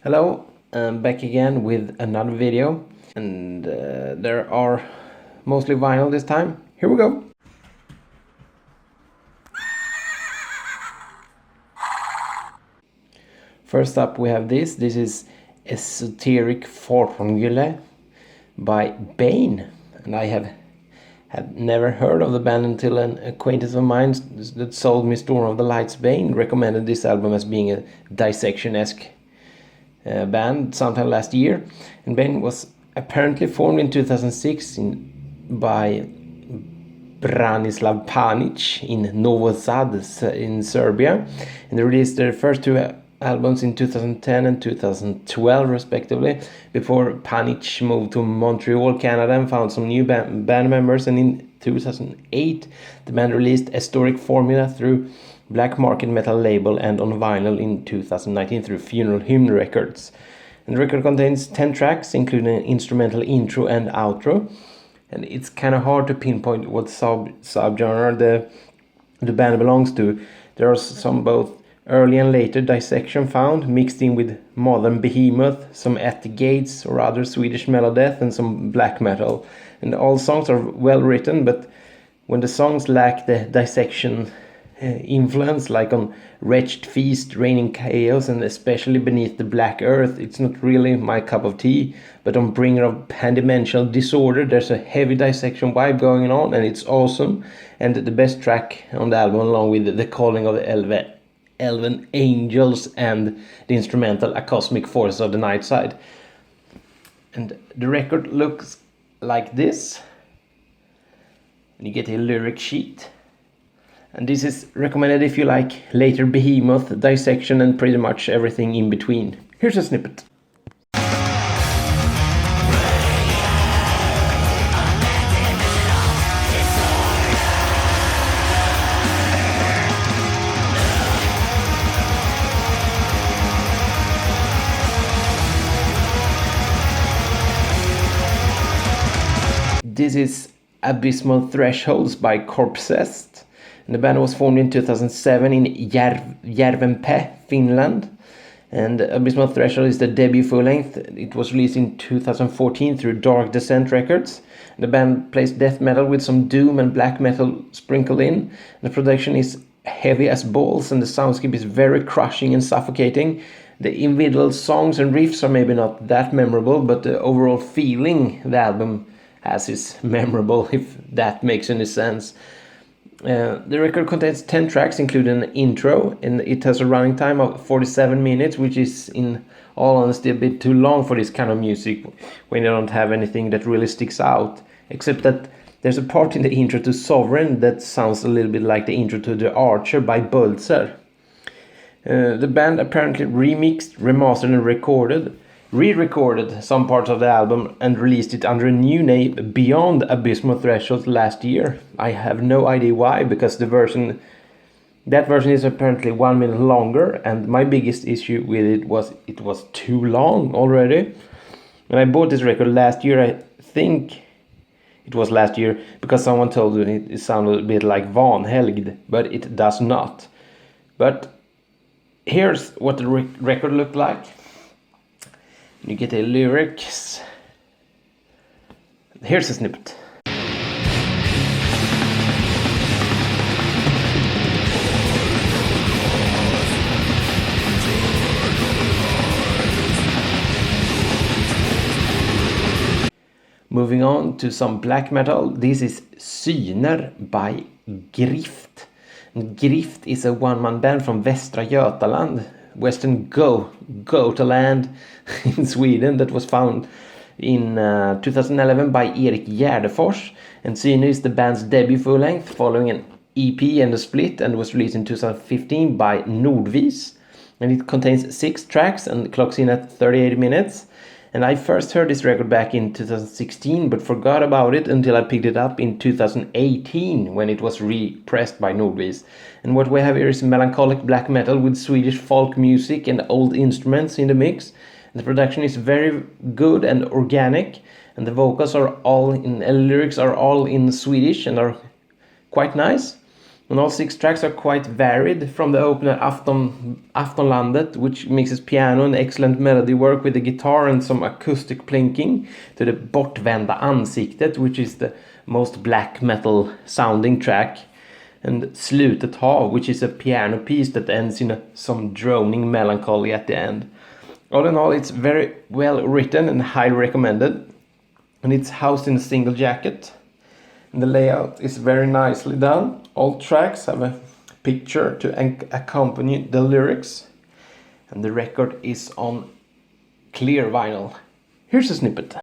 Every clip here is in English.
Hello, I'm back again with another video, and there are mostly vinyl this time. Here we go. First up we have this. This is Esoteric Formula by Bane, and I had never heard of the band until an acquaintance of mine that sold me Storm of the Lights Bane recommended this album as being a Dissection-esque band sometime last year. And Bane was apparently formed in 2006 by Branislav Panic in Novi Sad in Serbia, and they released their first two albums in 2010 and 2012 respectively, before Panic moved to Montreal, Canada, and found some new band members. And in 2008 the band released Historic Formula through Black Market Metal label and on vinyl in 2019 through Funeral Hymn Records. And the record contains 10 tracks, including an instrumental intro and outro, and it's kind of hard to pinpoint what subgenre the band belongs to. There are some both early and later Dissection found, mixed in with modern behemoth, some At the Gates or other Swedish melodeath, and some black metal. And all songs are well written, but when the songs lack the Dissection influence, like on Wretched Feast, Raining Chaos, and especially Beneath the Black Earth, it's not really my cup of tea. But on Bringer of Pandimensional Disorder, there's a heavy Dissection vibe going on, and it's awesome. And the best track on the album, along with The Calling of the Elven Angels and the instrumental A Cosmic Force of the Night Side. And the record looks like this. And you get a lyric sheet. And this is recommended if you like later behemoth, Dissection, and pretty much everything in between. Here's a snippet. This is Abysmal Thresholds by Corpsest. And the band was formed in 2007 in Järvenpää, Finland. And Abysmal Threshold is the debut full-length. It was released in 2014 through Dark Dissent Records. And the band plays death metal with some doom and black metal sprinkled in. And the production is heavy as balls, and the soundscape is very crushing and suffocating. The individual songs and riffs are maybe not that memorable, but the overall feeling the album has is memorable, if that makes any sense. The record contains 10 tracks, including an intro, and it has a running time of 47 minutes, which is, in all honesty, a bit too long for this kind of music when you don't have anything that really sticks out, except that there's a part in the intro to Sovereign that sounds a little bit like the intro to The Archer by Bölzer. The band apparently remixed, remastered, and re-recorded some parts of the album and released it under a new name, Beyond Abysmal Threshold, last year. I have no idea why, because that version is apparently 1 minute longer, and my biggest issue with it was too long already. And I bought this record last year, I think it was last year, because someone told me it sounded a bit like Vanhelgd, but it does not. But here's what the record looked like. You get a lyrics. Here's a snippet. Moving on to some black metal. This is Syner by Grift. And Grift is a one-man band from Västra Götaland, Western Gotaland in Sweden, that was found in 2011 by Erik Gärdefors. And Syner is the band's debut full-length, following an EP and a split, and was released in 2015 by Nordvis. And it contains 6 tracks and clocks in at 38 minutes. And I first heard this record back in 2016, but forgot about it until I picked it up in 2018 when it was repressed by Nordvis. And what we have here is melancholic black metal with Swedish folk music and old instruments in the mix. And the production is very good and organic, and the vocals are lyrics are all in Swedish and are quite nice. And all 6 tracks are quite varied, from the opener Aftonlandet, which mixes piano and excellent melody work with the guitar and some acoustic plinking, to the Bortvända ansiktet, which is the most black metal sounding track, and Slutet hav, which is a piano piece that ends in some droning melancholy at the end. All in all, it's very well written and highly recommended, and it's housed in a single jacket. And the layout is very nicely done. All tracks have a picture to accompany the lyrics, and the record is on clear vinyl. Here's a snippet.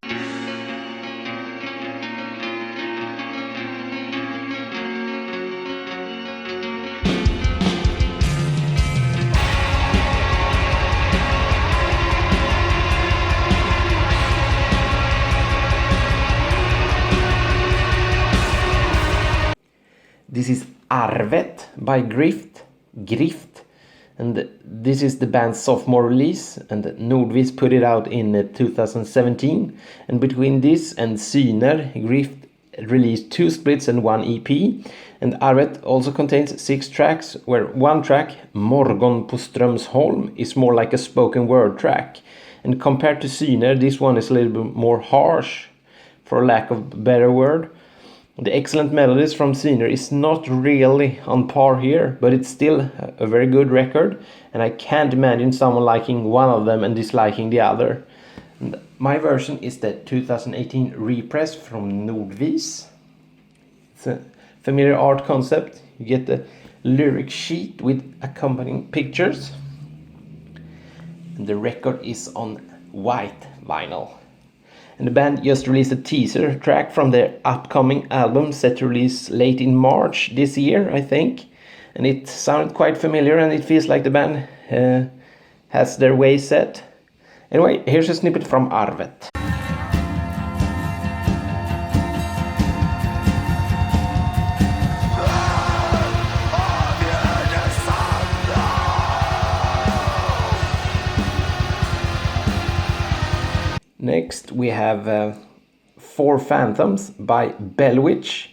This is Arvet by Grift, and this is the band's sophomore release, and Nordvis put it out in 2017. And between this and Syner, Grift released 2 splits and 1 EP. And Arvet also contains 6 tracks, where one track, Morgon på Strömsholm, is more like a spoken word track. And compared to Syner, this one is a little bit more harsh, for lack of a better word. The excellent melodies from Syner is not really on par here, but it's still a very good record, and I can't imagine someone liking one of them and disliking the other. And my version is the 2018 repress from Nordvis. It's a familiar art concept. You get the lyric sheet with accompanying pictures, and the record is on white vinyl. And the band just released a teaser track from their upcoming album, set to release late in March this year, I think. And it sounded quite familiar, and it feels like the band has their way set. Anyway, here's a snippet from Arvet. Next we have Four Phantoms by Bellwitch.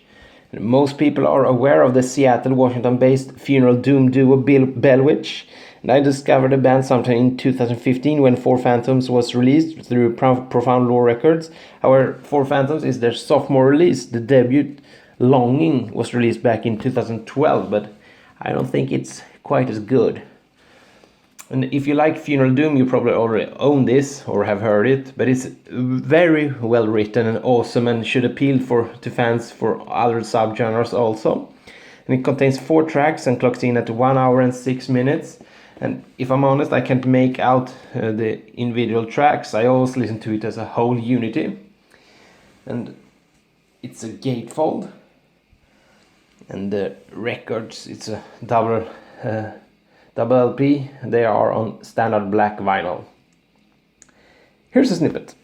Most people are aware of the Seattle, Washington-based funeral doom duo Bellwitch, and I discovered the band sometime in 2015 when Four Phantoms was released through Profound Lore Records. However, Four Phantoms is their sophomore release. The debut, Longing, was released back in 2012, but I don't think it's quite as good. And if you like Funeral Doom, you probably already own this or have heard it, but it's very well written and awesome, and should appeal to fans for other subgenres also. And it contains 4 tracks and clocks in at 1 hour and 6 minutes. And if I'm honest, I can't make out the individual tracks. I always listen to it as a whole unity. And it's a gatefold. And the records, it's a double LP. They are on standard black vinyl. Here's a snippet.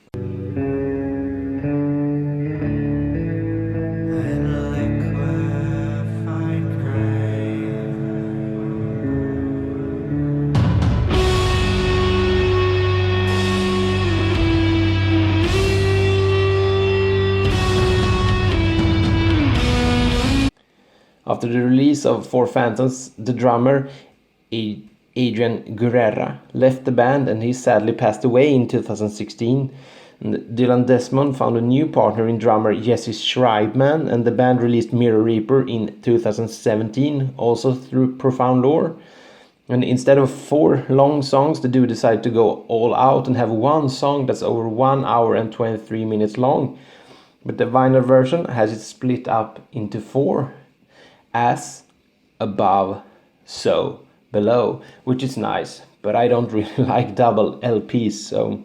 After the release of Four Phantoms, the drummer Adrian Guerrera left the band, and he sadly passed away in 2016. And Dylan Desmond found a new partner in drummer Jesse Schreibman, and the band released Mirror Reaper in 2017, also through Profound Lore. And instead of 4 long songs, the dude decided to go all out and have one song that's over 1 hour and 23 minutes long. But the vinyl version has it split up into 4, as above, so below, which is nice, but I don't really like double LPs. So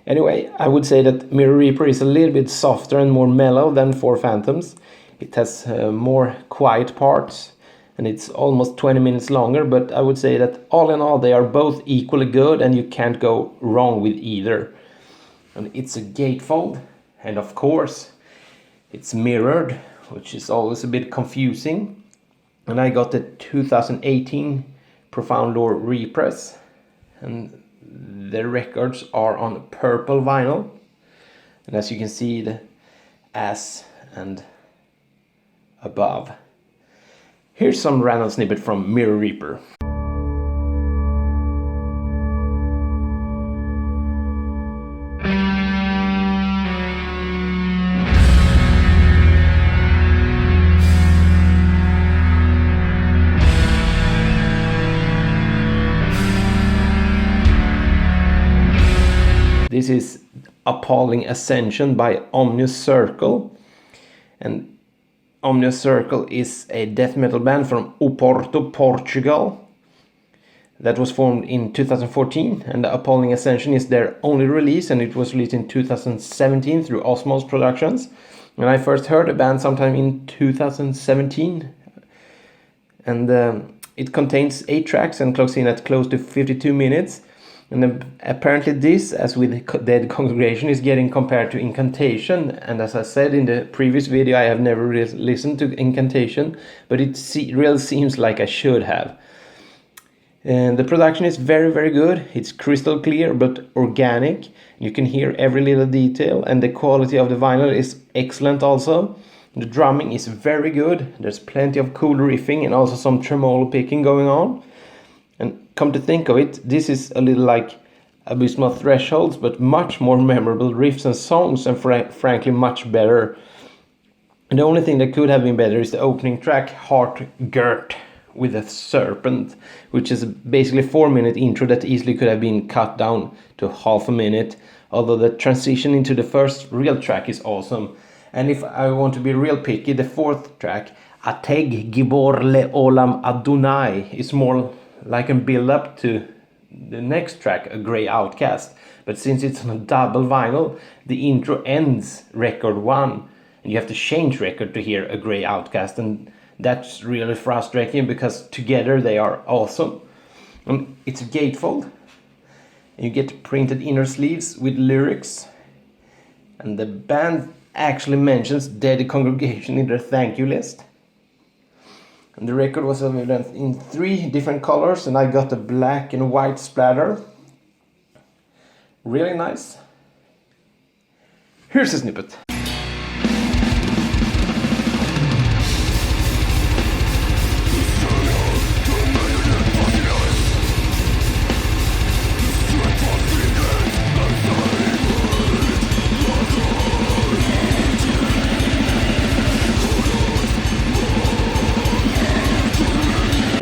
anyway, I would say that Mirror Reaper is a little bit softer and more mellow than Four Phantoms. It has more quiet parts, and it's almost 20 minutes longer, but I would say that all in all they are both equally good, and you can't go wrong with either. And it's a gatefold, and of course it's mirrored, which is always a bit confusing. And I got the 2018 Profound Lore repress, and the records are on purple vinyl. And as you can see, the as and above. Here's some random snippet from Mirror Reaper. This is Appalling Ascension by Omnius Circle. And Omnius Circle is a death metal band from Oporto, Portugal, that was formed in 2014. And the Appalling Ascension is their only release, and it was released in 2017 through Osmos Productions. And I first heard the band sometime in 2017. And it contains 8 tracks and clocks in at close to 52 minutes. And apparently this, as with Dead Congregation, is getting compared to Incantation. And as I said in the previous video, I have never really listened to Incantation, but it really seems like I should have. And the production is very, very good. It's crystal clear but organic. You can hear every little detail, and the quality of the vinyl is excellent also. The drumming is very good. There's plenty of cool riffing and also some tremolo picking going on. And come to think of it, this is a little like Abysmal Thresholds, but much more memorable riffs and songs, and frankly much better. And the only thing that could have been better is the opening track, Heart Girt with a Serpent, which is basically a 4-minute intro that easily could have been cut down to half a minute, although the transition into the first real track is awesome. And if I want to be real picky, the 4th track, Ateg Gibor Le Olam Adonai, is more like a build up to the next track, A Grey Outcast. But since it's on a double vinyl, the intro ends record 1, and you have to change record to hear A Grey Outcast, and that's really frustrating because together they are awesome. And it's a gatefold, and you get printed inner sleeves with lyrics, and the band actually mentions Dead Congregation in their thank you list. And the record was available in 3 different colors, and I got the black and white splatter. Really nice. Here's a snippet.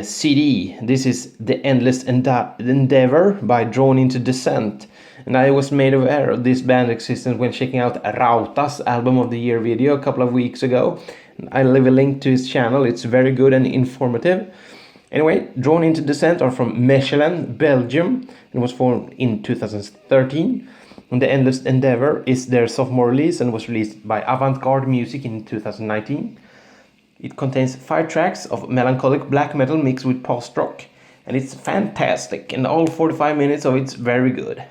CD. This is The Endless Endeavor by Drawn into Dissent, and I was made aware of this band existence when checking out Rauta's Album of the Year video a couple of weeks ago. I leave a link to his channel. It's very good and informative. Anyway, Drawn into Dissent are from Mechelen, Belgium, and was formed in 2013. And The Endless Endeavor is their sophomore release and was released by Avant-Garde Music in 2019. It contains 5 tracks of melancholic black metal mixed with post-rock, and it's fantastic, and all 45 minutes of it's very good.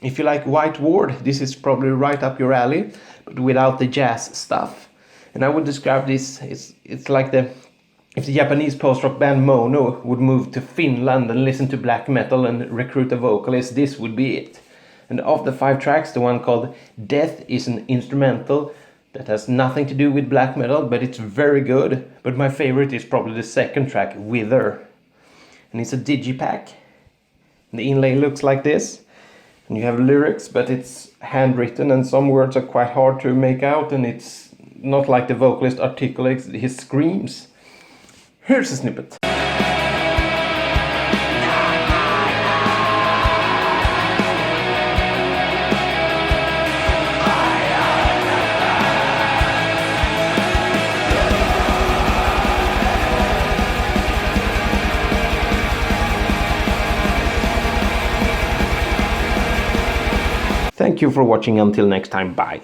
If you like White Ward, this is probably right up your alley, but without the jazz stuff. And I would describe this, it's like if the Japanese post-rock band Mono would move to Finland and listen to black metal and recruit a vocalist, this would be it. And of the 5 tracks, the one called Death is an instrumental that has nothing to do with black metal, but it's very good. But my favorite is probably the 2nd track, Wither. And it's a digipack. The inlay looks like this. And you have lyrics, but it's handwritten, and some words are quite hard to make out, and it's not like the vocalist articulates his screams. Here's a snippet. Thank you for watching. Until next time, bye.